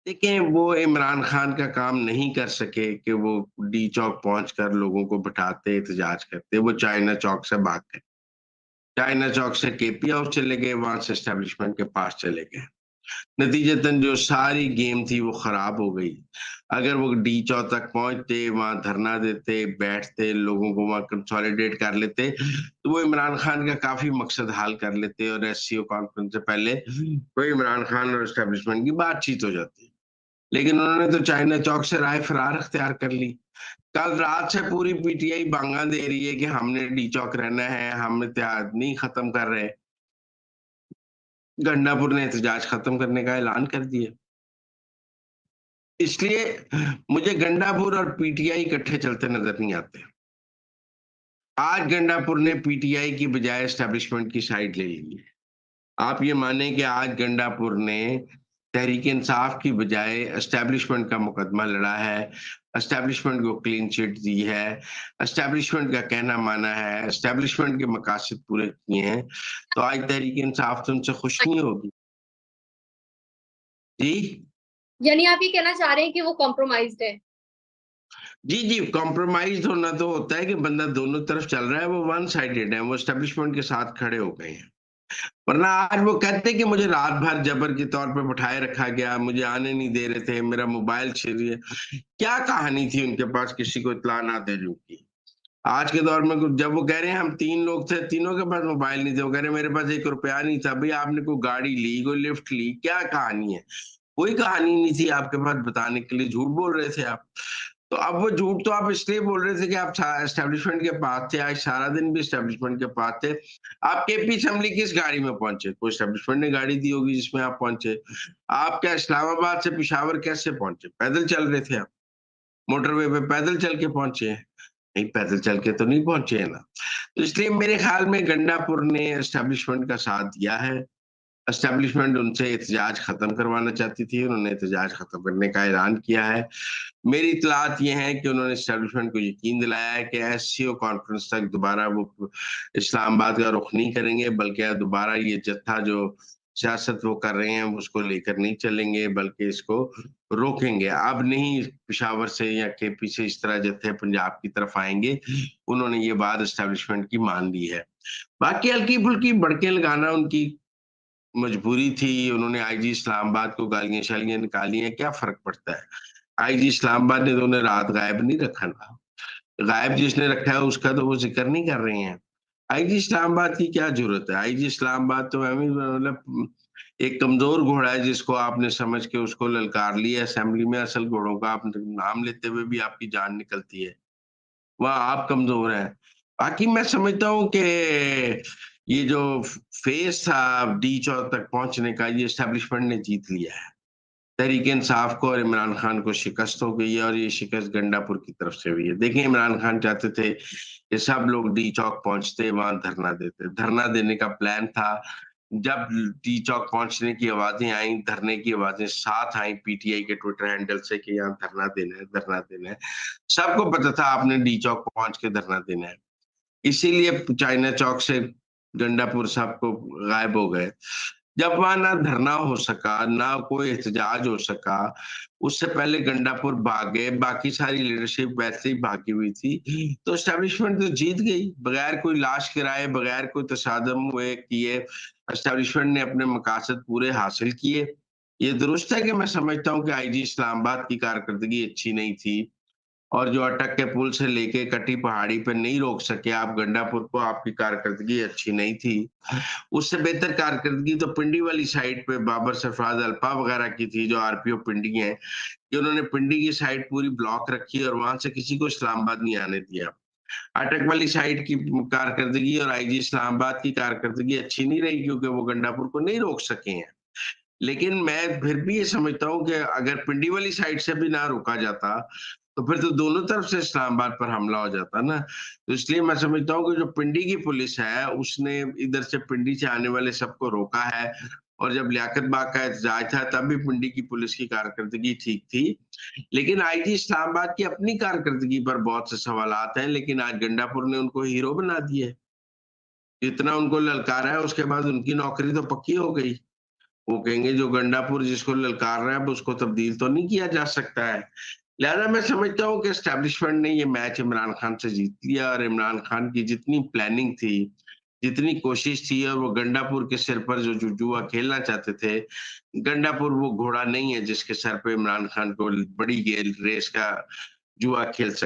देखिए, वो इमरान खान का काम नहीं कर सके कि वो डी चौक पहुँचकर लोगों को बिठाते, एहतजाज करते। वो चाइना चौक से भाग गए। चाइना चौक से केपी हाउस चले गए, वहाँ से एस्टेब्लिशमेंट के पास चले गए। नतीजतन जो सारी गेम थी वो खराब हो गई। अगर वो डी चौक तक पहुँचते, वहाँ धरना देते, बैठते, लोगों को वहाँ कंसोलिडेट कर लेते, तो वो इमरान खान का काफ़ी मकसद हल कर लेते और एससीओ कॉन्फ्रेंस से पहले वो इमरान खान और एस्टेब्लिशमेंट की बातचीत हो जाती। लेकिन उन्होंने तो चाइना चौक से राह फरार अख्तियार कर ली। कल रात से पूरी पीटीआई बांगा दे रही है कि हमने डी चौक रहना है, हम इत्तेहाद नहीं खत्म कर रहे। गंडापुर ने एहतजाज खत्म करने का ऐलान कर दिया। इसलिए मुझे गंडापुर और पीटीआई इकट्ठे चलते नजर नहीं आते। आज गंडापुर ने पीटीआई की बजाय एस्टेब्लिशमेंट की साइड ले ली है। आप ये माने कि आज गंडापुर ने तहरीक इंसाफ की बजाय एस्टेब्लिशमेंट का मुकदमा लड़ा है, एस्टेब्लिशमेंट को क्लीन चिट दी है, एस्टेब्लिशमेंट का कहना माना है, एस्टेब्लिशमेंट के मकासद पूरे किए हैं, तो आज तहरीक इंसाफ तो उनसे खुश नहीं होगी। जी? यानी आप ये कहना चाह रहे हैं कि वो कॉम्प्रोमाइज़्ड है? जी, जी, कॉम्प्रोमाइज़ होना तो होता है कि बंदा दोनों तरफ चल रहा है, वो वन साइडेड है, वो एस्टेब्लिशमेंट के साथ खड़े हो गए हैं। वरना आज वो कहते कि मुझे रात भर जबर के तौर पे बिठाए रखा गया, मुझे आने नहीं दे रहे थे, मेरा मोबाइल छीन लिया। क्या कहानी थी उनके पास किसी को इत्तला ना देने की? आज के दौर में जब वो कह रहे हैं हम 3 लोग थे, तीनों के पास मोबाइल नहीं थे, वो कह रहे हैं मेरे पास ₹1 नहीं था। भई आपने कोई गाड़ी ली, कोई लिफ्ट ली, क्या कहानी है? कोई कहानी नहीं थी आपके पास बताने के लिए, झूठ बोल रहे थे आप। तो अब वो झूठ तो आप इसलिए बोल रहे थे कि आप एस्टेब्लिशमेंट के पास थे, आज सारा दिन भी एस्टेब्लिशमेंट के पास थे। आप केपी असेंबली किस गाड़ी में पहुँचे? कोई एस्टेब्लिशमेंट ने गाड़ी दी होगी जिसमें आप पहुँचे। आप क्या इस्लामाबाद से पेशावर कैसे पहुँचे? पैदल चल रहे थे आप। मोटरवे पे पैदल चल के पहुँचे हैं। नहीं, पैदल चल के तो नहीं पहुँचे हैं ना। तो इसलिए मेरे ख़्याल में गंडापुर ने एस्टेब्लिशमेंट का साथ दिया है। एस्टेब्लिशमेंट उनसे एहतजाज खत्म करवाना चाहती थी, उन्होंने एहतजाज खत्म करने का ऐलान किया है। मेरी इत्तलात ये हैं कि उन्होंने एस्टेब्लिशमेंट को यकीन दिलाया है कि एससीओ कॉन्फ्रेंस तक दोबारा वो इस्लामाबाद का रुख नहीं करेंगे, बल्कि दोबारा ये जत्था जो सियासत वो कर रहे हैं, उसको लेकर नहीं चलेंगे, बल्कि इसको रोकेंगे। अब नहीं पेशावर से या केपी से इस तरह जत्थे पंजाब की तरफ आएँगे। उन्होंने ये बात एस्टेब्लिशमेंट की मान ली है। बाकी हल्की-फुल्की भड़कें लगाना उनकी मजबूरी थी, उन्होंने आईजी इस्लामाबाद को गालियाँ-शालियाँ निकाली हैं, क्या फ़र्क पड़ता है? आईजी इस्लामाबाद ने तो उन्हें रात गायब नहीं रखा ना। गायब जिसने रखा है उसका तो वो ज़िक्र नहीं कर रहे हैं। आईजी इस्लामाबाद की क्या ज़रूरत है? आईजी इस्लामाबाद तो एवें मतलब एक कमज़ोर घोड़ा है जिसको आपने समझ के उसको ललकार लिया असेंबली में, असल घोड़ों का आप नाम लेते हुए भी आपकी जान निकलती है। वहाँ आप कमज़ोर हैं। बाकी मैं समझता हूँ कि ये जो फ़ेज़ था डी चौक तक पहुँचने का, ये एस्टेब्लिशमेंट ने जीत लिया है। तहरीक-ए-इंसाफ को और इमरान खान को शिकस्त हो गई है और ये शिकस्त गंडापुर की तरफ से हुई है। देखिए, इमरान खान चाहते थे कि सब लोग डी चौक पहुँचते, वहाँ धरना देते। धरना देने का प्लान था। जब डी चौक पहुँचने की आवाज़ें आईं, धरने की आवाज़ें साथ आईं पीटीआई के ट्विटर हैंडल से कि यहाँ धरना देना है, धरना देना है। सबको पता था आपने डी चौक पहुँच के धरना देना है। इसीलिए चाइना चौक से गंडापुर साहब को गायब हो गए। जब वहाँ ना धरना हो सका, ना कोई एहतजाज हो सका, उससे पहले गंडापुर भाग गए, बाकी सारी लीडरशिप वैसे ही भागी हुई थी, तो एस्टेब्लिशमेंट तो जीत गई, बगैर कोई लाश गिराए, बगैर कोई तसादम हुए किए, एस्टेब्लिशमेंट ने अपने मकासद पूरे हासिल किए। ये दुरुस्त है कि मैं समझता हूँ कि आईजी इस्लामाबाद की कारकर्दगी अच्छी नहीं थी। और जो अटक के पुल से लेके कटी पहाड़ी पे नहीं रोक सके आप गंडापुर को, आपकी कारकर्दगी अच्छी नहीं थी। उससे बेहतर कारकर्दगी तो पिंडी वाली साइड पे बाबर सरफराज अल्पा वगैरह की थी, जो आरपीओ पिंडी हैं, कि उन्होंने पिंडी की साइड पूरी ब्लॉक रखी और वहां से किसी को इस्लामाबाद नहीं आने दिया। अटक वाली साइड की कारकर्दगी और आईजी इस्लामाबाद की कारकर्दगी अच्छी नहीं रही क्योंकि वो गंडापुर को नहीं रोक सके हैं। लेकिन मैं फिर भी ये समझता हूँ कि अगर पिंडी वाली साइड से भी ना रोका जाता, तो फिर तो दोनों तरफ से इस्लामाबाद पर हमला हो जाता ना। तो इसलिए मैं समझता हूँ कि जो पिंडी की पुलिस है, उसने इधर से पिंडी से आने वाले सबको रोका है और जब लियाकत बाग का एहतजाज था, तब भी पिंडी की पुलिस की कारकर्दगी ठीक थी। लेकिन आईजी इस्लामाबाद की अपनी कारकर्दगी पर बहुत से सवालात हैं, लेकिन आज गंडापुर ने उनको हीरो बना दिया है। जितना उनको ललकारा है, उसके बाद उनकी नौकरी तो पक्की हो गई। वो कहेंगे जो गंडापुर जिसको ललकार रहा है अब उसको तब्दील तो नहीं किया जा सकता है। लिहाजा मैं समझता हूँ कि एस्टेब्लिशमेंट ने ये मैच इमरान खान से जीत लिया और इमरान खान की जितनी प्लानिंग थी, जितनी कोशिश थी और वो गंडापुर के सिर पर जो जुआ खेलना चाहते थे, गंडापुर वो घोड़ा नहीं है जिसके सर पे इमरान खान को बड़ी गेल रेस का जुआ खेल सक